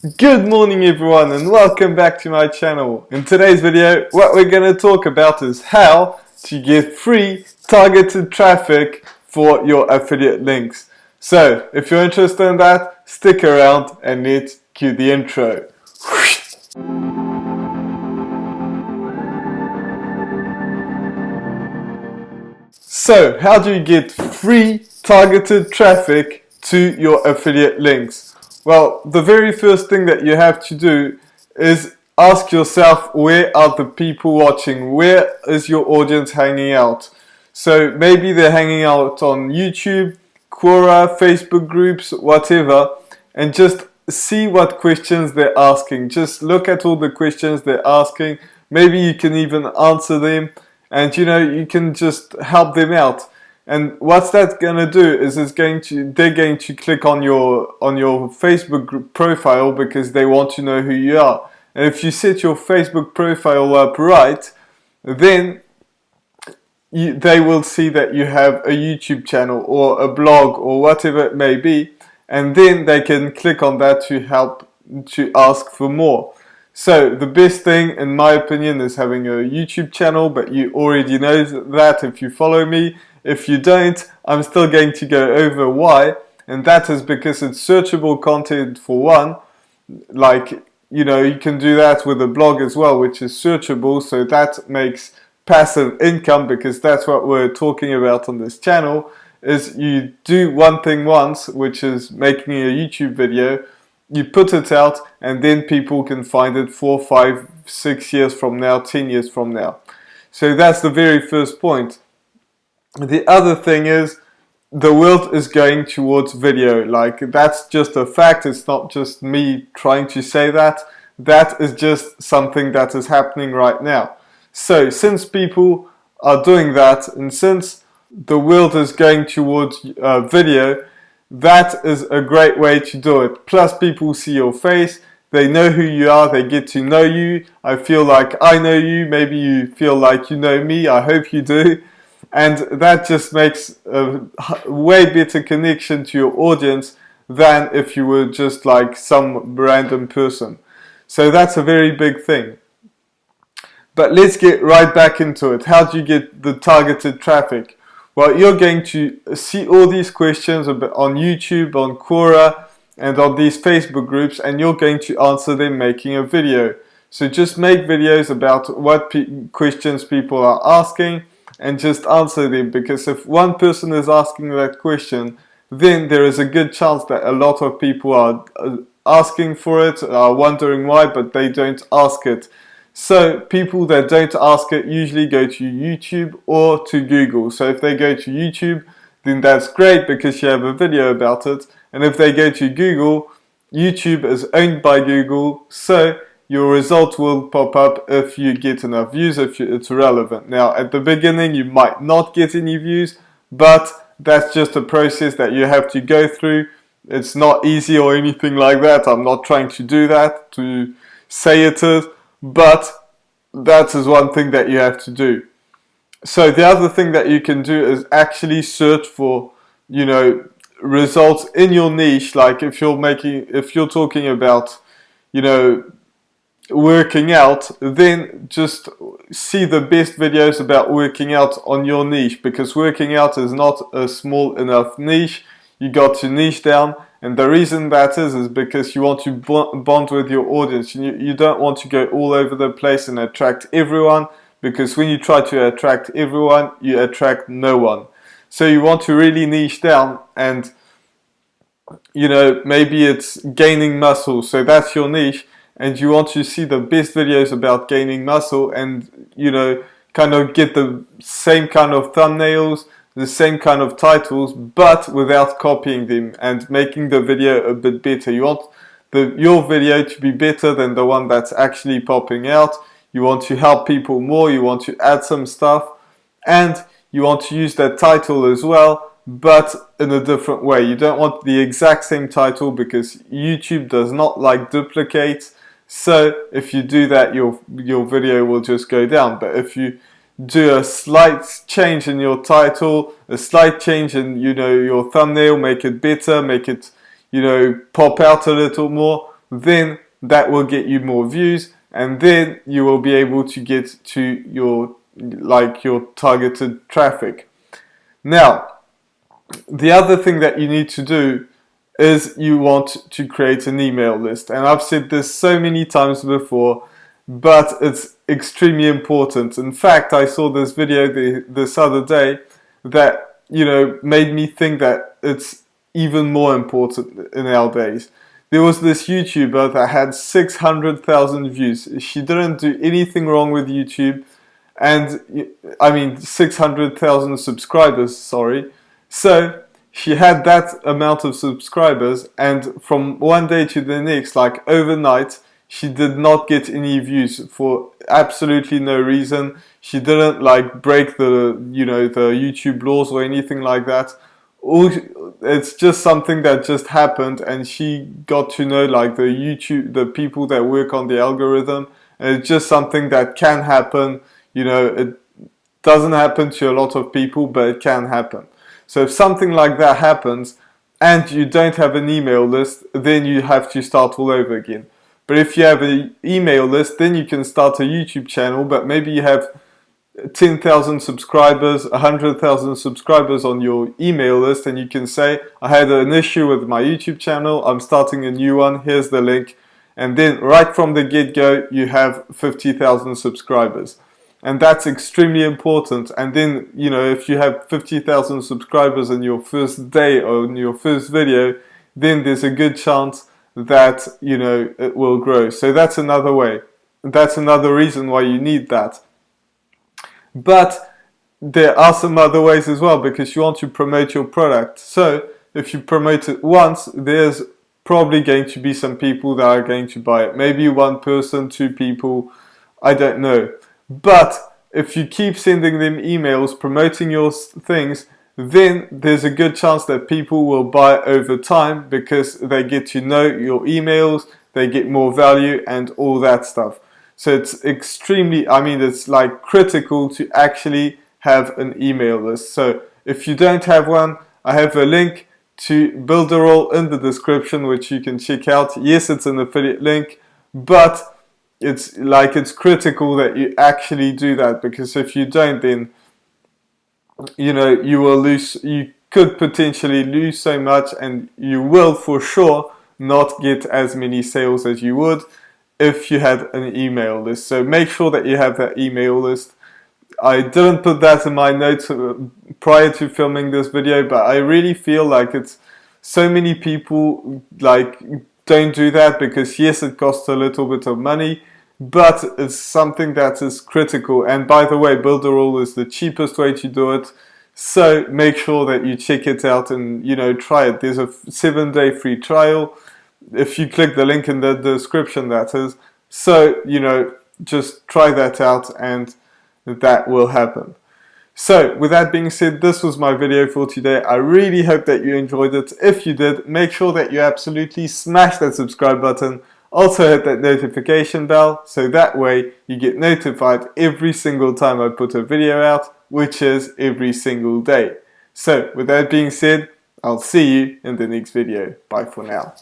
Good morning everyone and welcome back to my channel. In today's video what we're going to talk about is how to get free targeted traffic for your affiliate links. So if you're interested in that, stick around and let's cue the intro. So how do you get free targeted traffic to your affiliate links? Well, the very first thing that you have to do is ask yourself, where are the people watching? Where is your audience hanging out? So maybe they're hanging out on YouTube, Quora, Facebook groups, whatever, and just see what questions they're asking. Just look at all the questions they're asking. Maybe you can even answer them, and you can just help them out. And what's that going to do is they're going to click on your Facebook group profile because they want to know who you are. And if you set your Facebook profile up right, then they will see that you have a YouTube channel or a blog or whatever it may be, and then they can click on that to ask for more. So the best thing in my opinion is having a YouTube channel, but you already know that if you follow me. If you don't, I'm still going to go over why, and that is because it's searchable content for one. Like, you can do that with a blog as well, which is searchable, so that makes passive income, because that's what we're talking about on this channel, is you do one thing once, which is making a YouTube video, you put it out, and then people can find it 4, 5, 6 years from now, 10 years from now. So that's the very first point. The other thing is, the world is going towards video. Like, that's just a fact. It's not just me trying to say that. That is just something that is happening right now. So since people are doing that, and since the world is going towards video, that is a great way to do it. Plus, people see your face, they know who you are, they get to know you. I feel like I know you, maybe you feel like you know me, I hope you do. And that just makes a way better connection to your audience than if you were just like some random person. So that's a very big thing. But let's get right back into it. How do you get the targeted traffic? Well, you're going to see all these questions on YouTube, on Quora, and on these Facebook groups, and you're going to answer them making a video. So just make videos about what questions people are asking, and just answer them, because if one person is asking that question, then there is a good chance that a lot of people are asking for it, are wondering why, but they don't ask it. So people that don't ask it usually go to YouTube or to Google. So if they go to YouTube, then that's great because you have a video about it. And if they go to Google, YouTube is owned by Google, so your result will pop up if you get enough views, if it's relevant. Now, at the beginning, you might not get any views, but that's just a process that you have to go through. It's not easy or anything like that. I'm not trying to do that, to say it is, but that is one thing that you have to do. So the other thing that you can do is actually search for, results in your niche. Like if you're talking about, working out, then just see the best videos about working out on your niche, because working out is not a small enough niche. You got to niche down, and the reason that is because you want to bond with your audience. You don't want to go all over the place and attract everyone, because when you try to attract everyone, you attract no one. So you want to really niche down, and maybe it's gaining muscle, so that's your niche. And you want to see the best videos about gaining muscle, and kind of get the same kind of thumbnails, the same kind of titles, but without copying them and making the video a bit better. You want your video to be better than the one that's actually popping out. You want to help people more, you want to add some stuff, and you want to use that title as well, but in a different way. You don't want the exact same title, because YouTube does not like duplicates. So if you do that, your video will just go down. But if you do a slight change in your title, a slight change in your thumbnail, make it better, make it pop out a little more, then that will get you more views, and then you will be able to get to your targeted traffic. Now, the other thing that you need to do is you want to create an email list. And I've said this so many times before, but it's extremely important. In fact, I saw this video this other day that, made me think that it's even more important nowadays. There was this YouTuber that had 600,000 views. She didn't do anything wrong with YouTube, and 600,000 subscribers, sorry. So she had that amount of subscribers, and from one day to the next, like overnight, she did not get any views for absolutely no reason. She didn't break the YouTube laws or anything like that. It's just something that just happened, and she got to know the people that work on the algorithm, and it's just something that can happen. It doesn't happen to a lot of people, but it can happen. So if something like that happens and you don't have an email list, then you have to start all over again. But if you have an email list, then you can start a YouTube channel, but maybe you have 10,000 subscribers, 100,000 subscribers on your email list, and you can say, I had an issue with my YouTube channel, I'm starting a new one, here's the link. And then right from the get-go, you have 50,000 subscribers. And that's extremely important. And then, if you have 50,000 subscribers in your first day or in your first video, then there's a good chance that, it will grow. So that's another way. That's another reason why you need that. But there are some other ways as well, because you want to promote your product. So if you promote it once, there's probably going to be some people that are going to buy it. Maybe one person, two people, I don't know. But if you keep sending them emails promoting your things, then there's a good chance that people will buy over time, because they get to know your emails, they get more value and all that stuff. So it's extremely, it's critical to actually have an email list. So if you don't have one, I have a link to Builderall in the description, which you can check out. Yes, it's an affiliate link, but it's critical that you actually do that, because if you don't, then you will lose. You could potentially lose so much, and you will for sure not get as many sales as you would if you had an email list. So make sure that you have that email list. I didn't put that in my notes prior to filming this video, but I really feel like it's so many people don't do that, because yes, it costs a little bit of money, but it's something that is critical. And by the way, Builderall is the cheapest way to do it. So make sure that you check it out and try it. There's a 7-day free trial. If you click the link in the description, that is. So just try that out, and that will happen. So with that being said, this was my video for today. I really hope that you enjoyed it. If you did, make sure that you absolutely smash that subscribe button. Also hit that notification bell, so that way you get notified every single time I put a video out, which is every single day. So with that being said, I'll see you in the next video. Bye for now.